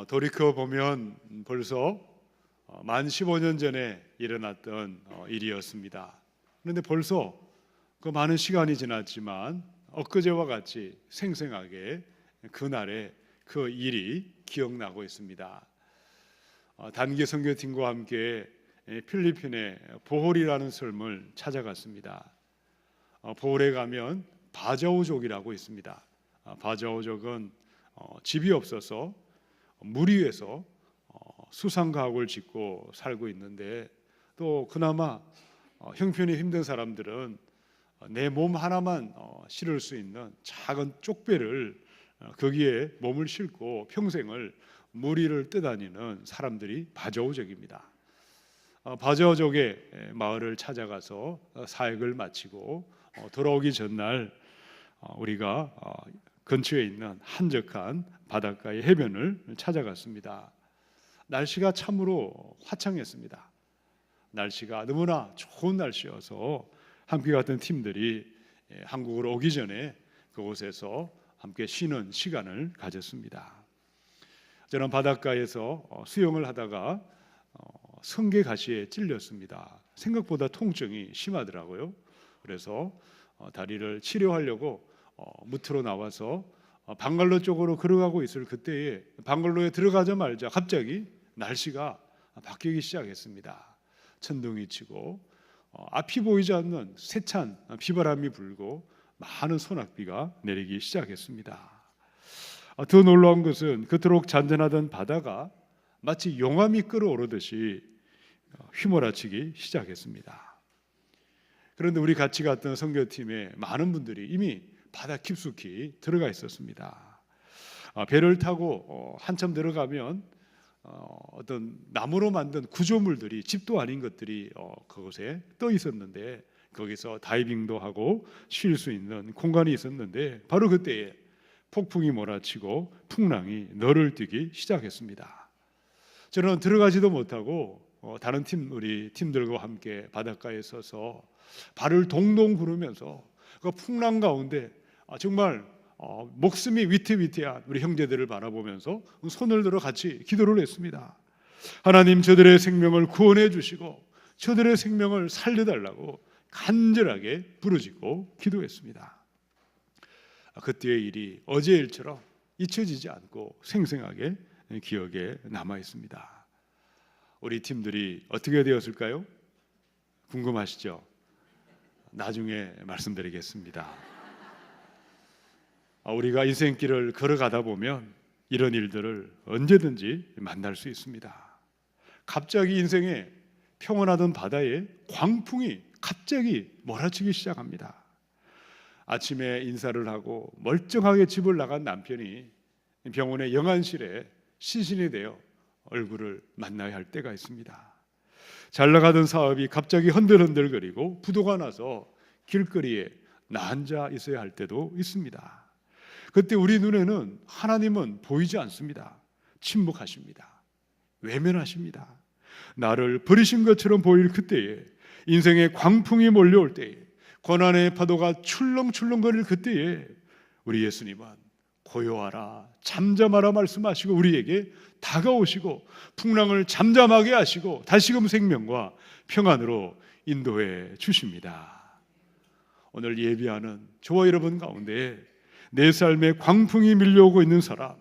돌이켜 보면 벌써 만 15년 전에 일어났던 일이었습니다. 그런데 벌써 그 많은 시간이 지났지만 엊그제와 같이 생생하게 그날의 그 일이 기억나고 있습니다. 단기 선교팀과 함께 필리핀의 보홀이라는 섬을 찾아갔습니다. 보홀에 가면 바자오족이라고 있습니다. 바자오족은 집이 없어서 물 위에서 수상가옥을 짓고 살고 있는데, 또 그나마 형편이 힘든 사람들은 내 몸 하나만 실을 수 있는 작은 쪽배를 거기에 몸을 싣고 평생을 물 위를 떠다니는 사람들이 바자오족입니다. 바자오족의 마을을 찾아가서 사역을 마치고 돌아오기 전날 우리가 근처에 있는 한적한 바닷가의 해변을 찾아갔습니다. 날씨가 참으로 화창했습니다. 날씨가 너무나 좋은 날씨여서 함께 갔던 팀들이 한국으로 오기 전에 그곳에서 함께 쉬는 시간을 가졌습니다. 저는 바닷가에서 수영을 하다가 성게가시에 찔렸습니다. 생각보다 통증이 심하더라고요. 그래서 다리를 치료하려고 무트로 나와서 방갈로 쪽으로 걸어가고 있을 그때에 방갈로에 들어가자마자 갑자기 날씨가 바뀌기 시작했습니다. 천둥이 치고 앞이 보이지 않는 세찬 비바람이 불고 많은 소낙비가 내리기 시작했습니다. 더 놀라운 것은 그토록 잔잔하던 바다가 마치 용암이 끓어오르듯이 휘몰아치기 시작했습니다. 그런데 우리 같이 갔던 선교팀의 많은 분들이 이미 바다 깊숙이 들어가 있었습니다. 배를 타고 한참 들어가면 어떤 나무로 만든 구조물들이, 집도 아닌 것들이 그곳에 떠 있었는데, 거기서 다이빙도 하고 쉴 수 있는 공간이 있었는데, 바로 그때에 폭풍이 몰아치고 풍랑이 너를 뛰기 시작했습니다. 저는 들어가지도 못하고 다른 우리 팀들과 함께 바닷가에 서서 발을 동동 구르면서 그 풍랑 가운데 정말 목숨이 위태위태한 우리 형제들을 바라보면서 손을 들어 같이 기도를 했습니다. 하나님, 저들의 생명을 구원해 주시고 저들의 생명을 살려달라고 간절하게 부르짖고 기도했습니다. 그때의 일이 어제의 일처럼 잊혀지지 않고 생생하게 기억에 남아 있습니다. 우리 팀들이 어떻게 되었을까요? 궁금하시죠? 나중에 말씀드리겠습니다. 우리가 인생길을 걸어가다 보면 이런 일들을 언제든지 만날 수 있습니다. 갑자기 인생에 평온하던 바다에 광풍이 갑자기 몰아치기 시작합니다. 아침에 인사를 하고 멀쩡하게 집을 나간 남편이 병원의 영안실에 시신이 되어 얼굴을 만나야 할 때가 있습니다. 잘 나가던 사업이 갑자기 흔들흔들거리고 부도가 나서 길거리에 나앉아 있어야 할 때도 있습니다. 그때 우리 눈에는 하나님은 보이지 않습니다. 침묵하십니다. 외면하십니다. 나를 버리신 것처럼 보일 그때에, 인생의 광풍이 몰려올 때에, 고난의 파도가 출렁출렁거릴 그때에 우리 예수님은 고요하라, 잠잠하라 말씀하시고 우리에게 다가오시고 풍랑을 잠잠하게 하시고 다시금 생명과 평안으로 인도해 주십니다. 오늘 예비하는 저와 여러분 가운데 내 삶에 광풍이 밀려오고 있는 사람,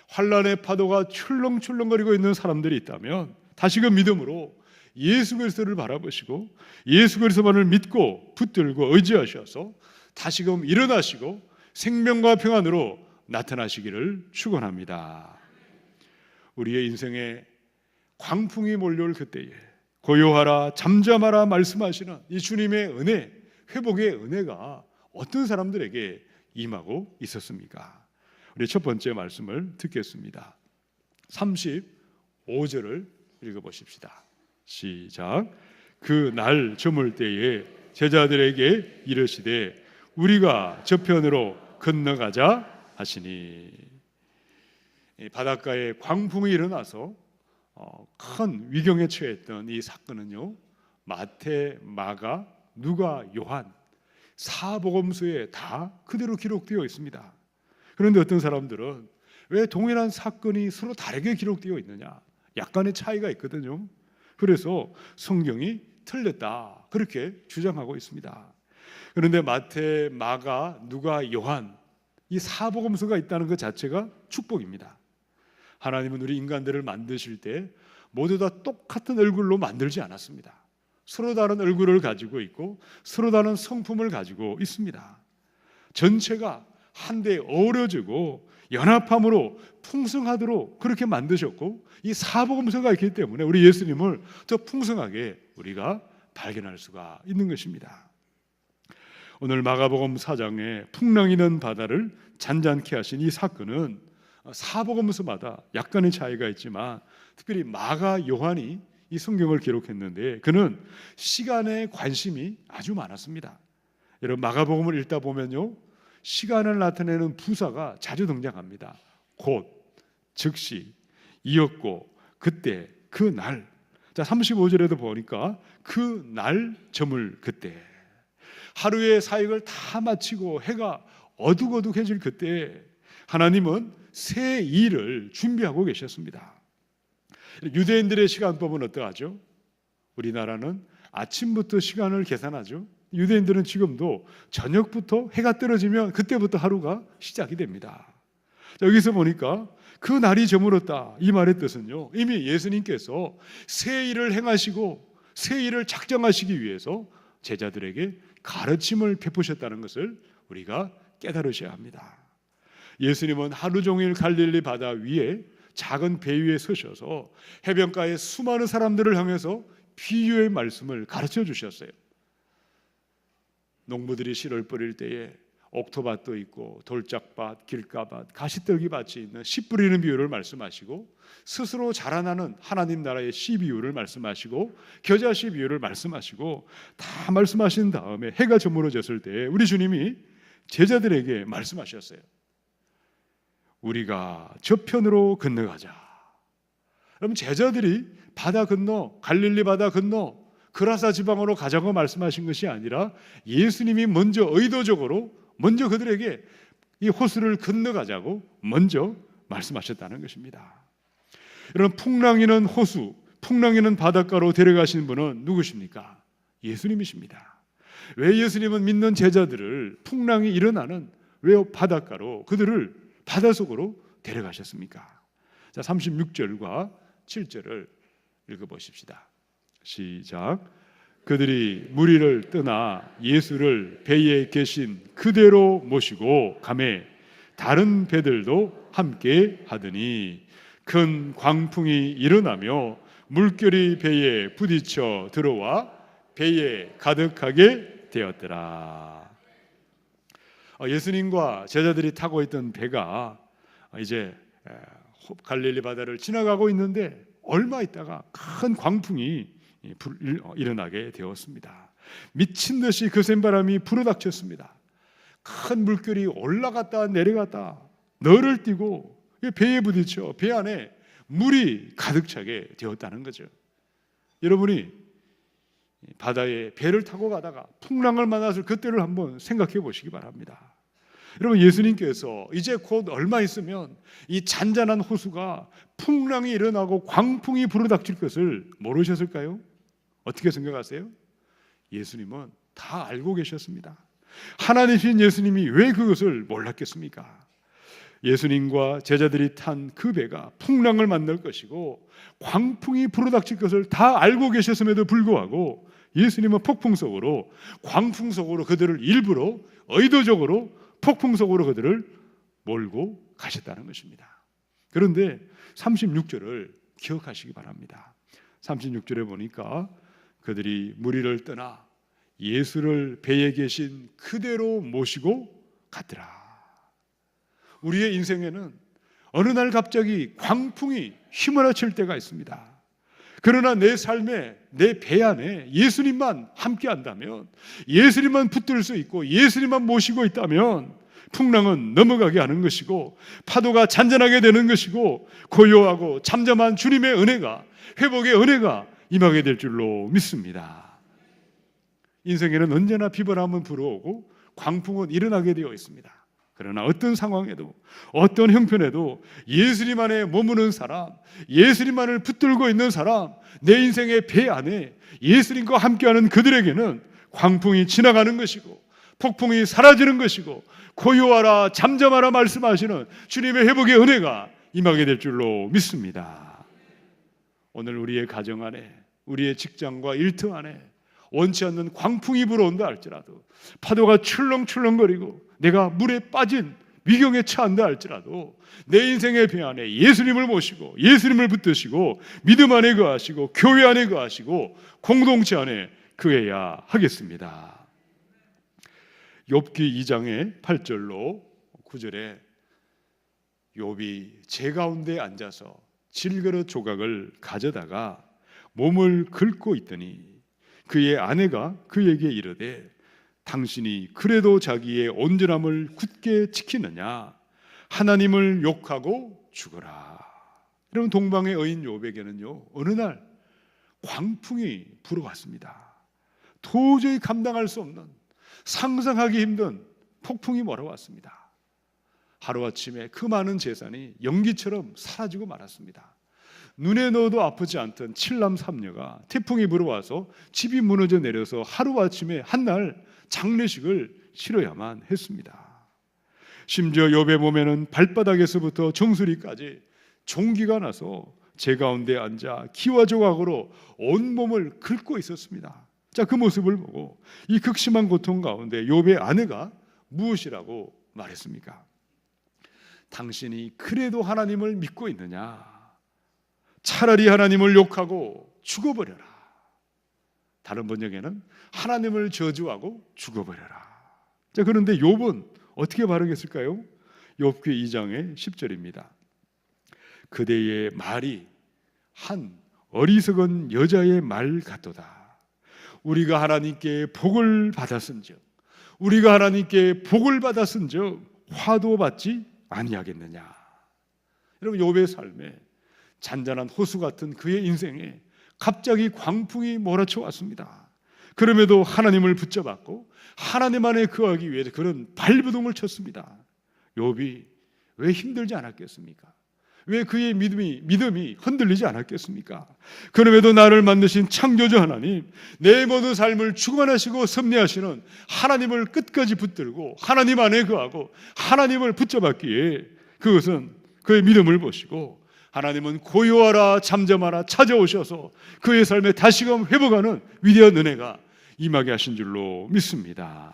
환난의 파도가 출렁출렁거리고 있는 사람들이 있다면 다시금 믿음으로 예수 그리스도를 바라보시고 예수 그리스도만을 믿고 붙들고 의지하셔서 다시금 일어나시고 생명과 평안으로 나타나시기를 축원합니다. 우리의 인생에 광풍이 몰려올 그때에 고요하라, 잠잠하라 말씀하시는 이 주님의 은혜, 회복의 은혜가 어떤 사람들에게 임하고 있었습니까? 우리 첫 번째 말씀을 듣겠습니다. 35절을 읽어보십시다. 시작. 그 날 저물 때에 제자들에게 이르시되 우리가 저편으로 건너가자 하시니, 바닷가에 광풍이 일어나서 큰 위경에 처했던 이 사건은요, 마태, 마가, 누가, 요한 사복음서에 다 그대로 기록되어 있습니다. 그런데 어떤 사람들은 왜 동일한 사건이 서로 다르게 기록되어 있느냐? 약간의 차이가 있거든요. 그래서 성경이 틀렸다 그렇게 주장하고 있습니다. 그런데 마태, 마가, 누가, 요한 이 사복음서가 있다는 것 자체가 축복입니다. 하나님은 우리 인간들을 만드실 때 모두 다 똑같은 얼굴로 만들지 않았습니다. 서로 다른 얼굴을 가지고 있고 서로 다른 성품을 가지고 있습니다. 전체가 한데 어우러지고 연합함으로 풍성하도록 그렇게 만드셨고, 이 사복음서가 있기 때문에 우리 예수님을 더 풍성하게 우리가 발견할 수가 있는 것입니다. 오늘 마가복음 4장에 풍랑이는 바다를 잔잔케 하신 이 사건은 사복음서마다 약간의 차이가 있지만 특별히 마가, 요한이 이 성경을 기록했는데 그는 시간에 관심이 아주 많았습니다. 여러분, 마가복음을 읽다 보면요, 시간을 나타내는 부사가 자주 등장합니다. 곧, 즉시, 이었고, 그때, 그 날. 자, 35절에도 보니까 그 날 저물 그때, 하루의 사역을 다 마치고 해가 어둑어둑해질 그때 하나님은 새 일을 준비하고 계셨습니다. 유대인들의 시간법은 어떠하죠? 우리나라는 아침부터 시간을 계산하죠. 유대인들은 지금도 저녁부터 해가 떨어지면 그때부터 하루가 시작이 됩니다. 자, 여기서 보니까 그 날이 저물었다, 이 말의 뜻은요, 이미 예수님께서 새 일을 행하시고 새 일을 작정하시기 위해서 제자들에게 가르침을 베푸셨다는 것을 우리가 깨달으셔야 합니다. 예수님은 하루 종일 갈릴리 바다 위에 작은 배 위에 서셔서 해변가의 수많은 사람들을 향해서 비유의 말씀을 가르쳐 주셨어요. 농부들이 씨를 뿌릴 때에 옥토밭도 있고 돌짝밭, 길가밭, 가시떨기밭이 있는 씨 뿌리는 비유를 말씀하시고, 스스로 자라나는 하나님 나라의 씨 비유를 말씀하시고, 겨자씨 비유를 말씀하시고, 다 말씀하신 다음에 해가 저물어졌을 때 우리 주님이 제자들에게 말씀하셨어요. 우리가 저편으로 건너가자. 그럼 제자들이 바다 건너, 갈릴리 바다 건너 그라사 지방으로 가자고 말씀하신 것이 아니라 예수님이 먼저 의도적으로 먼저 그들에게 이 호수를 건너가자고 먼저 말씀하셨다는 것입니다. 여러분, 풍랑이는 호수, 풍랑이는 바닷가로 데려가신 분은 누구십니까? 예수님이십니다. 왜 예수님은 믿는 제자들을 풍랑이 일어나는 왜 바닷가로, 그들을 바닷속으로 데려가셨습니까? 자, 36절과 7절을 읽어보십시다. 시작. 그들이 무리를 떠나 예수를 배에 계신 그대로 모시고 가매 다른 배들도 함께 하더니 큰 광풍이 일어나며 물결이 배에 부딪혀 들어와 배에 가득하게 되었더라. 예수님과 제자들이 타고 있던 배가 이제 갈릴리 바다를 지나가고 있는데 얼마 있다가 큰 광풍이 일어나게 되었습니다. 미친 듯이 거센 바람이 불어닥쳤습니다. 큰 물결이 올라갔다 내려갔다 너를 띄고 배에 부딪혀 배 안에 물이 가득 차게 되었다는 거죠. 여러분이 바다에 배를 타고 가다가 풍랑을 만났을 그때를 한번 생각해 보시기 바랍니다. 여러분, 예수님께서 이제 곧 얼마 있으면 이 잔잔한 호수가 풍랑이 일어나고 광풍이 불어닥칠 것을 모르셨을까요? 어떻게 생각하세요? 예수님은 다 알고 계셨습니다. 하나님이신 예수님이 왜 그것을 몰랐겠습니까? 예수님과 제자들이 탄 그 배가 풍랑을 만날 것이고 광풍이 불어닥칠 것을 다 알고 계셨음에도 불구하고 예수님은 폭풍 속으로, 광풍 속으로 그들을 일부러 의도적으로 폭풍 속으로 그들을 몰고 가셨다는 것입니다. 그런데 36절을 기억하시기 바랍니다. 36절에 보니까 그들이 무리를 떠나 예수를 배에 계신 그대로 모시고 갔더라. 우리의 인생에는 어느 날 갑자기 광풍이 휘몰아칠 때가 있습니다. 그러나 내 삶에, 내 배 안에 예수님만 함께 한다면, 예수님만 붙들 수 있고 예수님만 모시고 있다면 풍랑은 넘어가게 하는 것이고 파도가 잔잔하게 되는 것이고 고요하고 잠잠한 주님의 은혜가, 회복의 은혜가 임하게 될 줄로 믿습니다. 인생에는 언제나 비바람은 불어오고 광풍은 일어나게 되어 있습니다. 그러나 어떤 상황에도 어떤 형편에도 예수님 안에 머무는 사람, 예수님만을 붙들고 있는 사람, 내 인생의 배 안에 예수님과 함께하는 그들에게는 광풍이 지나가는 것이고 폭풍이 사라지는 것이고 고요하라 잠잠하라 말씀하시는 주님의 회복의 은혜가 임하게 될 줄로 믿습니다. 오늘 우리의 가정 안에, 우리의 직장과 일터 안에 원치 않는 광풍이 불어온다 할지라도, 파도가 출렁출렁거리고 내가 물에 빠진 위경에 처한다 할지라도 내 인생의 배 안에 예수님을 모시고 예수님을 붙드시고 믿음 안에 거하시고 교회 안에 거하시고 공동체 안에 거해야 하겠습니다. 욥기 2장의 8절로 9절에 욥이 재 가운데 앉아서 질그릇 조각을 가져다가 몸을 긁고 있더니 그의 아내가 그에게 이르되 당신이 그래도 자기의 온전함을 굳게 지키느냐? 하나님을 욕하고 죽어라. 여러분, 동방의 여인 욥에게는요, 어느 날 광풍이 불어왔습니다. 도저히 감당할 수 없는, 상상하기 힘든 폭풍이 몰아왔습니다. 하루아침에 그 많은 재산이 연기처럼 사라지고 말았습니다. 눈에 넣어도 아프지 않던 칠남 삼녀가 태풍이 불어와서 집이 무너져 내려서 하루아침에 한날 장례식을 치러야만 했습니다. 심지어 욥의 몸에는 발바닥에서부터 정수리까지 종기가 나서 재 가운데 앉아 기와 조각으로 온몸을 긁고 있었습니다. 자, 그 모습을 보고 이 극심한 고통 가운데 욥의 아내가 무엇이라고 말했습니까? 당신이 그래도 하나님을 믿고 있느냐? 차라리 하나님을 욕하고 죽어버려라. 다른 번역에는 하나님을 저주하고 죽어버려라. 자, 그런데 욥은 어떻게 발언했을까요? 욥기 2장의 10절입니다. 그대의 말이 한 어리석은 여자의 말 같도다. 우리가 하나님께 복을 받았은즉 우리가 하나님께 복을 받았은즉 화도 받지 아니하겠느냐. 여러분, 욥의 삶에 잔잔한 호수 같은 그의 인생에 갑자기 광풍이 몰아쳐 왔습니다. 그럼에도 하나님을 붙잡았고 하나님 안에 거하기 위해서 그런 발버둥을 쳤습니다. 욥이 왜 힘들지 않았겠습니까? 왜 그의 믿음이 흔들리지 않았겠습니까? 그럼에도 나를 만드신 창조주 하나님, 내 모든 삶을 주관하시고 섭리하시는 하나님을 끝까지 붙들고 하나님 안에 거하고 하나님을 붙잡았기에 그것은 그의 믿음을 보시고 하나님은 고요하라 잠잠하라 찾아오셔서 그의 삶에 다시금 회복하는 위대한 은혜가 임하게 하신 줄로 믿습니다.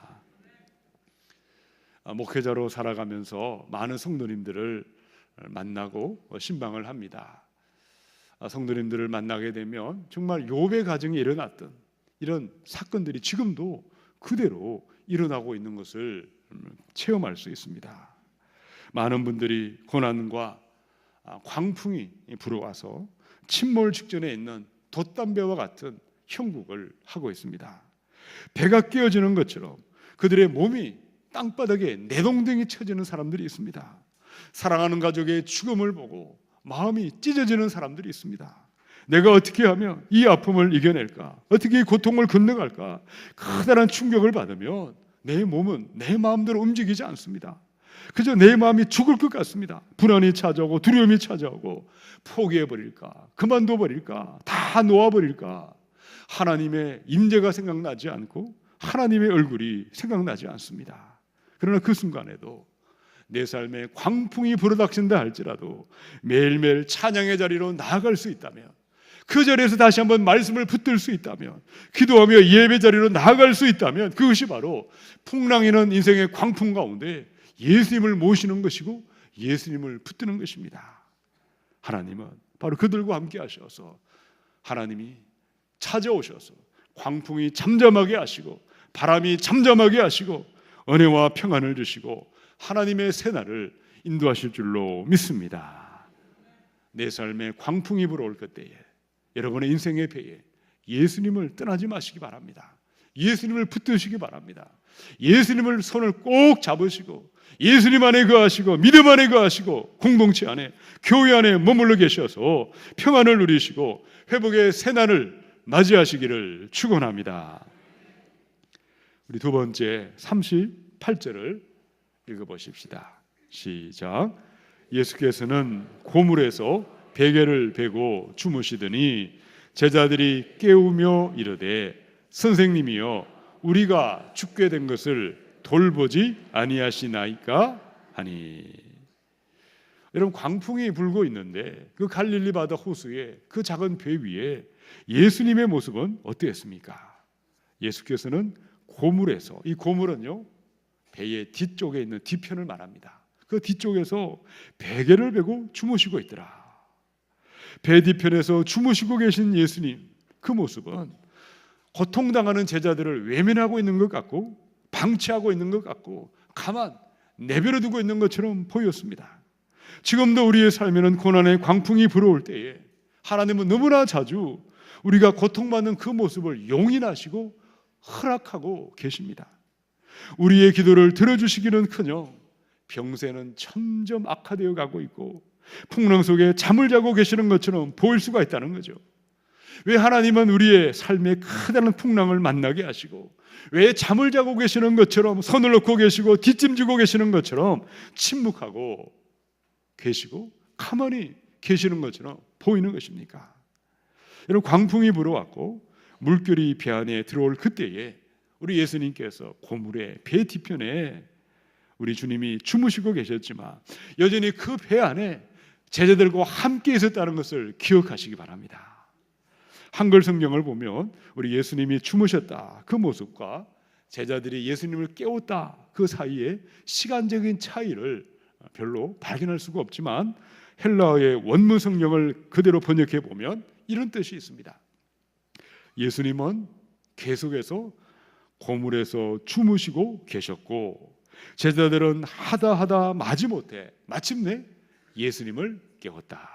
목회자로 살아가면서 많은 성도님들을 만나고 신방을 합니다. 성도님들을 만나게 되면 정말 욥의 가정에 일어났던 이런 사건들이 지금도 그대로 일어나고 있는 것을 체험할 수 있습니다. 많은 분들이 고난과 광풍이 불어와서 침몰 직전에 있는 돛담배와 같은 형국을 하고 있습니다. 배가 깨어지는 것처럼 그들의 몸이 땅바닥에 내동댕이 쳐지는 사람들이 있습니다. 사랑하는 가족의 죽음을 보고 마음이 찢어지는 사람들이 있습니다. 내가 어떻게 하면 이 아픔을 이겨낼까? 어떻게 이 고통을 건너갈까? 커다란 충격을 받으면 내 몸은 내 마음대로 움직이지 않습니다. 그저 내 마음이 죽을 것 같습니다. 불안이 찾아오고 두려움이 찾아오고 포기해버릴까? 그만둬버릴까? 다 놓아버릴까? 하나님의 임재가 생각나지 않고 하나님의 얼굴이 생각나지 않습니다. 그러나 그 순간에도 내 삶에 광풍이 불어닥친다 할지라도 매일매일 찬양의 자리로 나아갈 수 있다면, 그 자리에서 다시 한번 말씀을 붙들 수 있다면, 기도하며 예배 자리로 나아갈 수 있다면 그것이 바로 풍랑이는 인생의 광풍 가운데 예수님을 모시는 것이고 예수님을 붙드는 것입니다. 하나님은 바로 그들과 함께 하셔서 하나님이 찾아오셔서 광풍이 잠잠하게 하시고 바람이 잠잠하게 하시고 은혜와 평안을 주시고 하나님의 새날을 인도하실 줄로 믿습니다. 내 삶에 광풍이 불어올 그때에 여러분의 인생의 배에 예수님을 떠나지 마시기 바랍니다. 예수님을 붙드시기 바랍니다. 예수님을 손을 꼭 잡으시고 예수님 안에 거하시고 믿음 안에 거하시고 공동체 안에 교회 안에 머물러 계셔서 평안을 누리시고 회복의 새날을 맞이하시기를 축원합니다. 우리 두 번째 38절을 읽어보십시다. 시작. 예수께서는 고물에서 베개를 베고 주무시더니 제자들이 깨우며 이르되 선생님이여 우리가 죽게 된 것을 돌보지 아니하시나이까 하니. 여러분, 광풍이 불고 있는데 그 갈릴리 바다 호수에 그 작은 배 위에 예수님의 모습은 어땠습니까? 예수께서는 고물에서, 이 고물은요 배의 뒤쪽에 있는 뒤편을 말합니다. 그 뒤쪽에서 베개를 베고 주무시고 있더라. 배 뒤편에서 주무시고 계신 예수님, 그 모습은 고통당하는 제자들을 외면하고 있는 것 같고 방치하고 있는 것 같고 가만 내버려 두고 있는 것처럼 보였습니다. 지금도 우리의 삶에는 고난의 광풍이 불어올 때에 하나님은 너무나 자주 우리가 고통받는 그 모습을 용인하시고 허락하고 계십니다. 우리의 기도를 들어주시기는커녕 병세는 점점 악화되어 가고 있고 풍랑 속에 잠을 자고 계시는 것처럼 보일 수가 있다는 거죠. 왜 하나님은 우리의 삶에 커다란 풍랑을 만나게 하시고 왜 잠을 자고 계시는 것처럼 손을 놓고 계시고 뒷짐지고 계시는 것처럼 침묵하고 계시고 가만히 계시는 것처럼 보이는 것입니까? 여러분, 광풍이 불어왔고 물결이 배 안에 들어올 그때에 우리 예수님께서 고물의 배 뒤편에 우리 주님이 주무시고 계셨지만 여전히 그 배 안에 제자들과 함께 있었다는 것을 기억하시기 바랍니다. 한글 성경을 보면 우리 예수님이 주무셨다 그 모습과 제자들이 예수님을 깨웠다 그 사이에 시간적인 차이를 별로 발견할 수가 없지만 헬라어의 원문 성경을 그대로 번역해 보면 이런 뜻이 있습니다. 예수님은 계속해서 고물에서 주무시고 계셨고 제자들은 하다 마지못해 마침내 예수님을 깨웠다.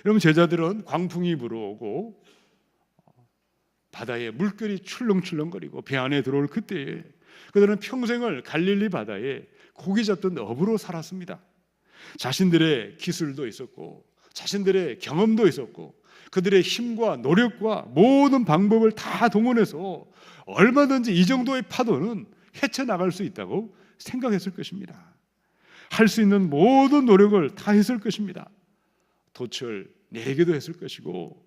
여러분, 제자들은 광풍이 불어오고 바다에 물결이 출렁출렁거리고 배 안에 들어올 그때에 그들은 평생을 갈릴리 바다에 고기 잡던 어부로 살았습니다. 자신들의 기술도 있었고 자신들의 경험도 있었고 그들의 힘과 노력과 모든 방법을 다 동원해서 얼마든지 이 정도의 파도는 헤쳐나갈 수 있다고 생각했을 것입니다. 할 수 있는 모든 노력을 다 했을 것입니다. 돛을 내리기도 했을 것이고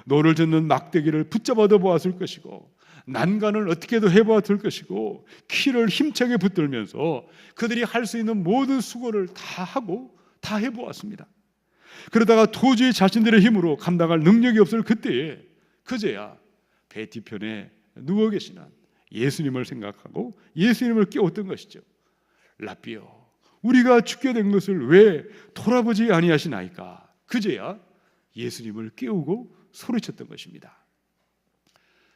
노를 젓는 막대기를 붙잡아도 보았을 것이고 난간을 어떻게도 해보았을 것이고 키를 힘차게 붙들면서 그들이 할 수 있는 모든 수고를 다 하고 다 해보았습니다. 그러다가 도저히 자신들의 힘으로 감당할 능력이 없을 그때에 그제야 배 뒤편에 누워 계시는 예수님을 생각하고 예수님을 깨웠던 것이죠. 라삐여, 우리가 죽게 된 것을 왜 돌아보지 아니하시나이까. 그제야 예수님을 깨우고 소리쳤던 것입니다.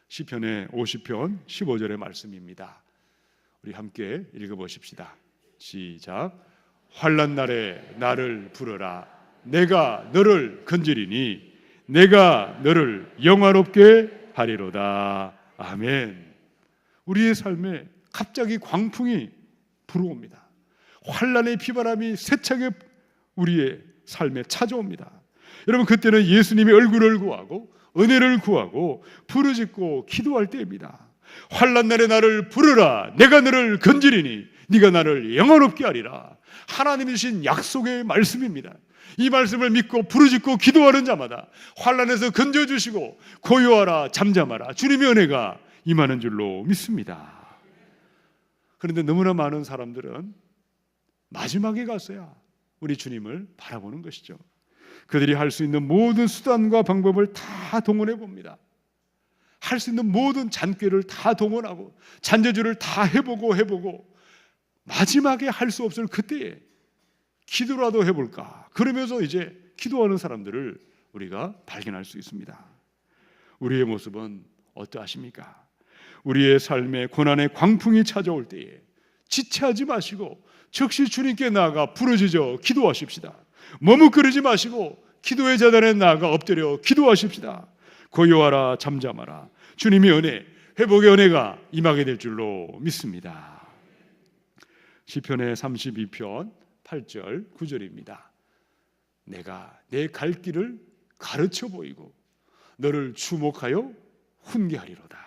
시편의 50편 15절의 말씀입니다. 우리 함께 읽어보십시다. 시작. 환난 날에 나를 부르라. 내가 너를 건지리니 내가 너를 영화롭게 하리로다. 아멘. 우리의 삶에 갑자기 광풍이 불어옵니다. 환난의 비바람이 세차게 우리의 삶에 찾아옵니다. 여러분, 그때는 예수님의 얼굴을 구하고 은혜를 구하고 부르짖고 기도할 때입니다. 환난 날에 나를 부르라. 내가 너를 건지리니 네가 나를 영원롭게 하리라. 하나님이 주신 약속의 말씀입니다. 이 말씀을 믿고 부르짖고 기도하는 자마다 환난에서 건져주시고 고요하라 잠잠하라 주님의 은혜가 임하는 줄로 믿습니다. 그런데 너무나 많은 사람들은 마지막에 가서야 우리 주님을 바라보는 것이죠. 그들이 할 수 있는 모든 수단과 방법을 다 동원해 봅니다. 할 수 있는 모든 잔꾀를 다 동원하고 잔재주를 다 해보고 마지막에 할 수 없을 그때에 기도라도 해볼까. 그러면서 이제 기도하는 사람들을 우리가 발견할 수 있습니다. 우리의 모습은 어떠하십니까? 우리의 삶에 고난의 광풍이 찾아올 때에 지체하지 마시고 즉시 주님께 나아가 부르짖어 기도하십시다. 머뭇거리지 마시고 기도의 자단에 나아가 엎드려 기도하십시다. 고요하라 잠잠하라 주님의 은혜, 회복의 은혜가 임하게 될 줄로 믿습니다. 시편의 32편 8절 9절입니다. 내가 내 갈 길을 가르쳐 보이고 너를 주목하여 훈계하리로다.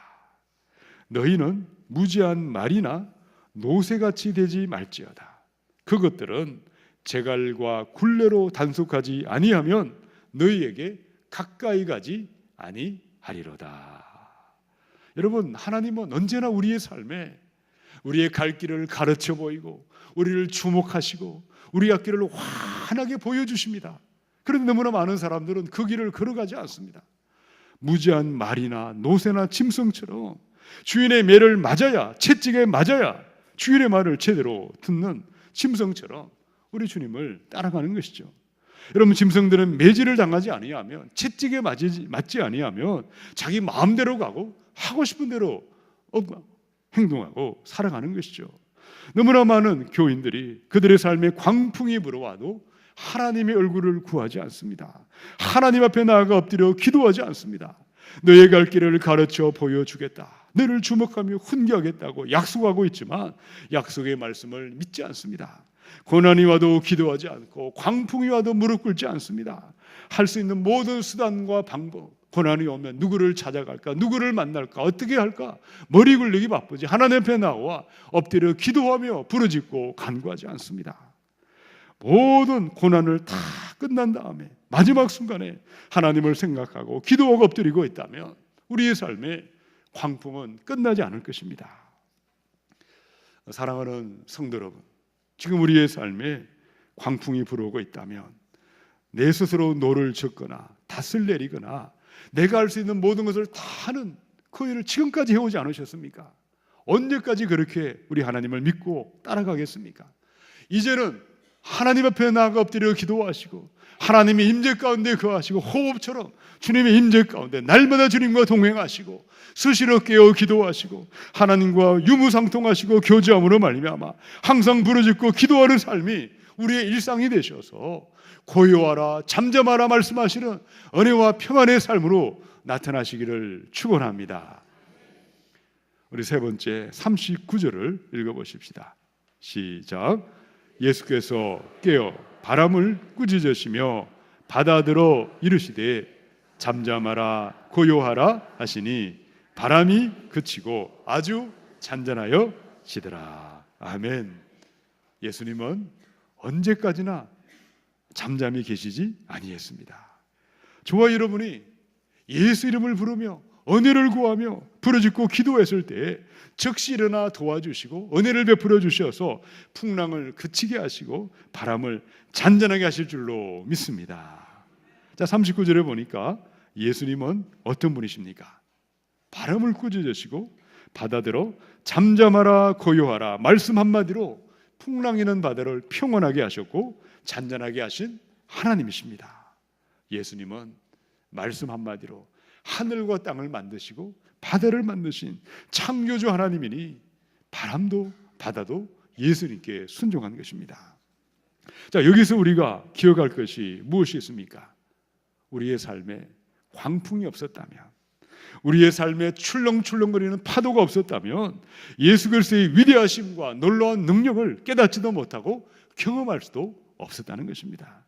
너희는 무지한 말이나 노새같이 되지 말지어다. 그것들은 재갈과 굴레로 단속하지 아니하면 너희에게 가까이 가지 아니하리로다. 여러분, 하나님은 언제나 우리의 삶에 우리의 갈 길을 가르쳐 보이고 우리를 주목하시고 우리 앞길을 환하게 보여주십니다. 그런데 너무나 많은 사람들은 그 길을 걸어가지 않습니다. 무지한 말이나 노새나 짐승처럼 주인의 매를 맞아야, 채찍에 맞아야 주인의 말을 제대로 듣는 짐승처럼 우리 주님을 따라가는 것이죠. 여러분, 짐승들은 매질을 당하지 아니하면, 채찍에 맞지 아니하면 자기 마음대로 가고 하고 싶은 대로 행동하고 살아가는 것이죠. 너무나 많은 교인들이 그들의 삶에 광풍이 불어와도 하나님의 얼굴을 구하지 않습니다. 하나님 앞에 나아가 엎드려 기도하지 않습니다. 너의 갈 길을 가르쳐 보여주겠다, 너를 주목하며 훈계하겠다고 약속하고 있지만 약속의 말씀을 믿지 않습니다. 고난이 와도 기도하지 않고 광풍이 와도 무릎 꿇지 않습니다. 할 수 있는 모든 수단과 방법, 고난이 오면 누구를 찾아갈까, 누구를 만날까, 어떻게 할까 머리 굴리기 바쁘지 하나님 앞에 나와 엎드려 기도하며 부르짖고 간구하지 않습니다. 모든 고난을 다 끝난 다음에 마지막 순간에 하나님을 생각하고 기도하고 엎드리고 있다면 우리의 삶에 광풍은 끝나지 않을 것입니다. 사랑하는 성도 여러분, 지금 우리의 삶에 광풍이 불어오고 있다면 내 스스로 노를 젓거나 닷을 내리거나 내가 할 수 있는 모든 것을 다 하는 그 일을 지금까지 해오지 않으셨습니까? 언제까지 그렇게 우리 하나님을 믿고 따라가겠습니까? 이제는 하나님 앞에 나아가 엎드려 기도하시고 하나님의 임재 가운데 거하시고 호흡처럼 주님의 임재 가운데 날마다 주님과 동행하시고 수시로 깨어 기도하시고 하나님과 유무상통하시고 교제함으로 말미암아 항상 부르짖고 기도하는 삶이 우리의 일상이 되셔서 고요하라 잠잠하라 말씀하시는 은혜와 평안의 삶으로 나타나시기를 축원합니다. 우리 세 번째 39절을 읽어보십시다. 시작. 예수께서 깨어 바람을 꾸짖으시며 바다들어 이르시되 잠잠하라 고요하라 하시니 바람이 그치고 아주 잔잔하여 지더라. 아멘. 예수님은 언제까지나 잠잠히 계시지 아니했습니다. 저와 여러분이 예수 이름을 부르며 은혜를 구하며 부르짖고 기도했을 때 즉시 일어나 도와주시고 은혜를 베풀어 주셔서 풍랑을 그치게 하시고 바람을 잔잔하게 하실 줄로 믿습니다. 자, 39절에 보니까 예수님은 어떤 분이십니까? 바람을 꾸짖으시고 바다들어 잠잠하라 고요하라 말씀 한마디로 풍랑이는 바다를 평온하게 하셨고 잔잔하게 하신 하나님이십니다. 예수님은 말씀 한마디로 하늘과 땅을 만드시고 바다를 만드신 창조주 하나님이니 바람도 바다도 예수님께 순종한 것입니다. 자, 여기서 우리가 기억할 것이 무엇이 있습니까? 우리의 삶에 광풍이 없었다면, 우리의 삶에 출렁출렁거리는 파도가 없었다면 예수 그리스도의 위대하심과 놀라운 능력을 깨닫지도 못하고 경험할 수도 없었다는 것입니다.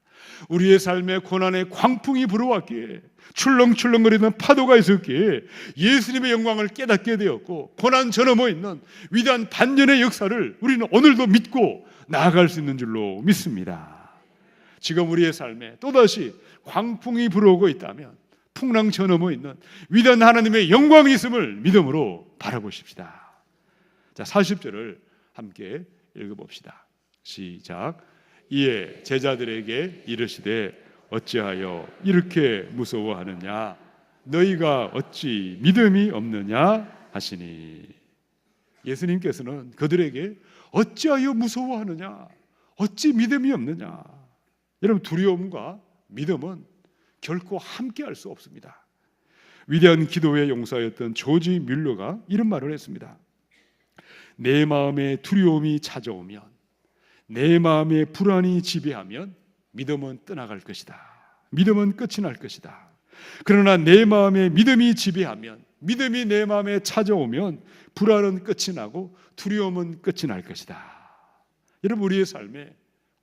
우리의 삶에 고난의 광풍이 불어왔기에 출렁출렁거리는 파도가 있었기에 예수님의 영광을 깨닫게 되었고 고난 저 너머 있는 위대한 반전의 역사를 우리는 오늘도 믿고 나아갈 수 있는 줄로 믿습니다. 지금 우리의 삶에 또다시 광풍이 불어오고 있다면 풍랑 저 너머 있는 위대한 하나님의 영광이 있음을 믿음으로 바라보십시다. 자, 40절을 함께 읽어봅시다. 시작. 이에 제자들에게 이르시되 어찌하여 이렇게 무서워하느냐 너희가 어찌 믿음이 없느냐 하시니. 예수님께서는 그들에게 어찌하여 무서워하느냐, 어찌 믿음이 없느냐. 여러분, 두려움과 믿음은 결코 함께 할 수 없습니다. 위대한 기도의 용사였던 조지 뮬러가 이런 말을 했습니다. 내 마음에 두려움이 찾아오면, 내 마음에 불안이 지배하면 믿음은 떠나갈 것이다. 믿음은 끝이 날 것이다. 그러나 내 마음에 믿음이 지배하면, 믿음이 내 마음에 찾아오면 불안은 끝이 나고 두려움은 끝이 날 것이다. 여러분, 우리의 삶에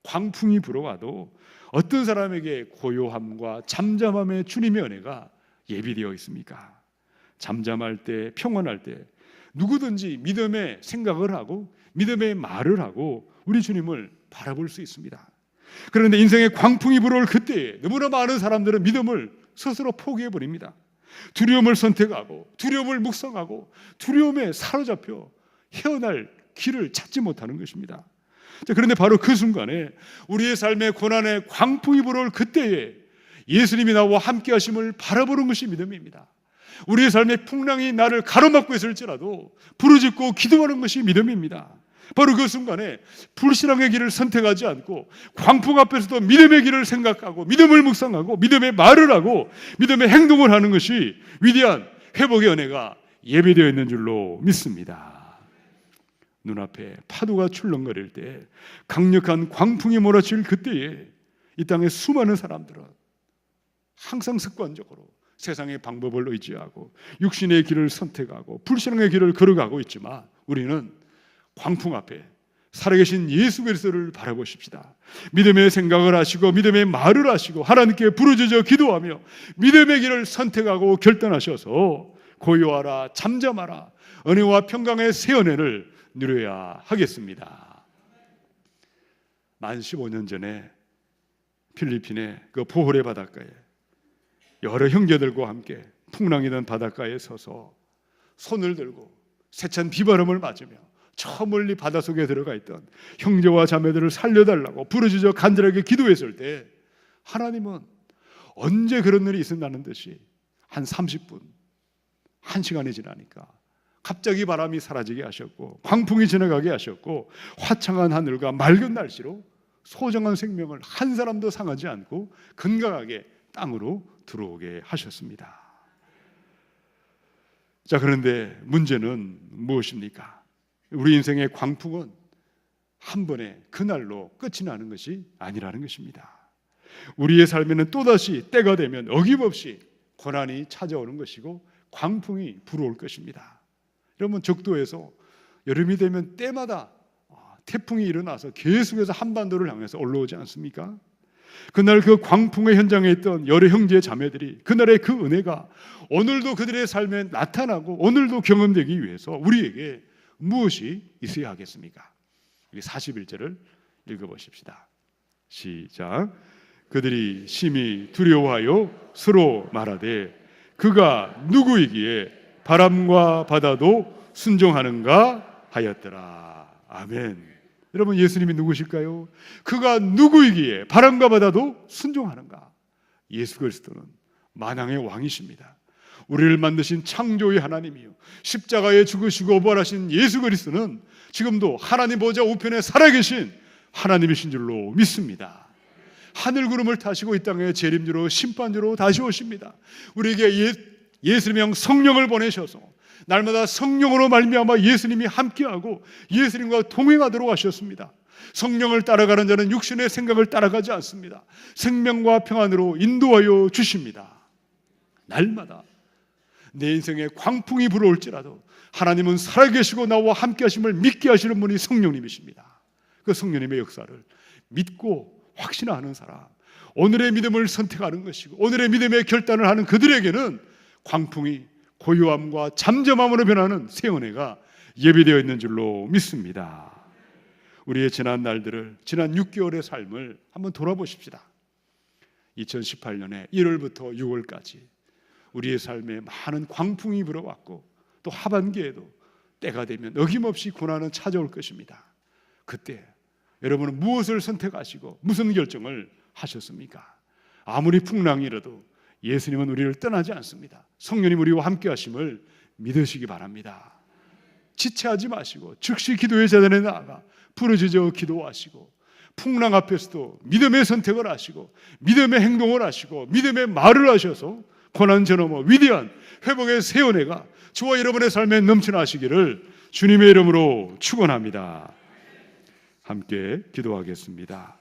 광풍이 불어와도 어떤 사람에게 고요함과 잠잠함의 주님의 은혜가 예비되어 있습니까? 잠잠할 때, 평온할 때 누구든지 믿음의 생각을 하고 믿음의 말을 하고 우리 주님을 바라볼 수 있습니다. 그런데 인생의 광풍이 불어올 그때에 너무나 많은 사람들은 믿음을 스스로 포기해버립니다. 두려움을 선택하고 두려움을 묵상하고 두려움에 사로잡혀 헤어날 길을 찾지 못하는 것입니다. 그런데 바로 그 순간에 우리의 삶의 고난의 광풍이 불어올 그때에 예수님이 나와 함께 하심을 바라보는 것이 믿음입니다. 우리의 삶의 풍랑이 나를 가로막고 있을지라도 부르짖고 기도하는 것이 믿음입니다. 바로 그 순간에 불신앙의 길을 선택하지 않고 광풍 앞에서도 믿음의 길을 생각하고 믿음을 묵상하고 믿음의 말을 하고 믿음의 행동을 하는 것이 위대한 회복의 은혜가 예비되어 있는 줄로 믿습니다. 눈앞에 파도가 출렁거릴 때, 강력한 광풍이 몰아칠 그때에 이 땅의 수많은 사람들은 항상 습관적으로 세상의 방법을 의지하고 육신의 길을 선택하고 불신앙의 길을 걸어가고 있지만 우리는 광풍 앞에 살아계신 예수 그리스도를 바라보십시다. 믿음의 생각을 하시고 믿음의 말을 하시고 하나님께 부르짖어 기도하며 믿음의 길을 선택하고 결단하셔서 고요하라 잠잠하라 은혜와 평강의 새 은혜를 누려야 하겠습니다. 만 15년 전에 필리핀의 그 보홀의 바닷가에 여러 형제들과 함께 풍랑이던 바닷가에 서서 손을 들고 세찬 비바람을 맞으며 저 멀리 바닷속에 들어가 있던 형제와 자매들을 살려달라고 부르짖어 간절하게 기도했을 때 하나님은 언제 그런 일이 있었다는 듯이 한 30분, 1시간이 지나니까 갑자기 바람이 사라지게 하셨고 광풍이 지나가게 하셨고 화창한 하늘과 맑은 날씨로 소중한 생명을 한 사람도 상하지 않고 건강하게 땅으로 들어오게 하셨습니다. 자, 그런데 문제는 무엇입니까? 우리 인생의 광풍은 한 번에 그날로 끝이 나는 것이 아니라는 것입니다. 우리의 삶에는 또다시 때가 되면 어김없이 고난이 찾아오는 것이고 광풍이 불어올 것입니다. 여러분, 적도에서 여름이 되면 때마다 태풍이 일어나서 계속해서 한반도를 향해서 올라오지 않습니까? 그날 그 광풍의 현장에 있던 여러 형제 자매들이 그날의 그 은혜가 오늘도 그들의 삶에 나타나고 오늘도 경험되기 위해서 우리에게 무엇이 있어야 하겠습니까? 우리 41절을 읽어보십시다. 시작. 그들이 심히 두려워하여 서로 말하되 그가 누구이기에 바람과 바다도 순종하는가 하였더라. 아멘. 여러분, 예수님이 누구실까요? 그가 누구이기에 바람과 바다도 순종하는가? 예수 그리스도는 만왕의 왕이십니다. 우리를 만드신 창조의 하나님이요 십자가에 죽으시고 부활하신 예수 그리스도는 지금도 하나님 보좌 우편에 살아계신 하나님이신 줄로 믿습니다. 하늘 구름을 타시고 이 땅에 재림주로 심판주로 다시 오십니다. 우리에게 예수님의 성령을 보내셔서 날마다 성령으로 말미암아 예수님이 함께하고 예수님과 동행하도록 하셨습니다. 성령을 따라가는 자는 육신의 생각을 따라가지 않습니다. 생명과 평안으로 인도하여 주십니다. 날마다 내 인생에 광풍이 불어올지라도 하나님은 살아계시고 나와 함께 하심을 믿게 하시는 분이 성령님이십니다. 그 성령님의 역사를 믿고 확신하는 사람, 오늘의 믿음을 선택하는 것이고 오늘의 믿음의 결단을 하는 그들에게는 광풍이 고요함과 잠잠함으로 변하는 새 은혜가 예비되어 있는 줄로 믿습니다. 우리의 지난 날들을, 지난 6개월의 삶을 한번 돌아보십시다. 2018년에 1월부터 6월까지 우리의 삶에 많은 광풍이 불어왔고 또 하반기에도 때가 되면 어김없이 고난은 찾아올 것입니다. 그때 여러분은 무엇을 선택하시고 무슨 결정을 하셨습니까? 아무리 풍랑이라도 예수님은 우리를 떠나지 않습니다. 성령님 우리와 함께 하심을 믿으시기 바랍니다. 지체하지 마시고 즉시 기도의 자단에 나아가 부르짖어 기도하시고 풍랑 앞에서도 믿음의 선택을 하시고 믿음의 행동을 하시고 믿음의 말을 하셔서 고난 저넘어 위대한 회복의 새 은혜가 저와 여러분의 삶에 넘쳐나시기를 주님의 이름으로 축원합니다. 함께 기도하겠습니다.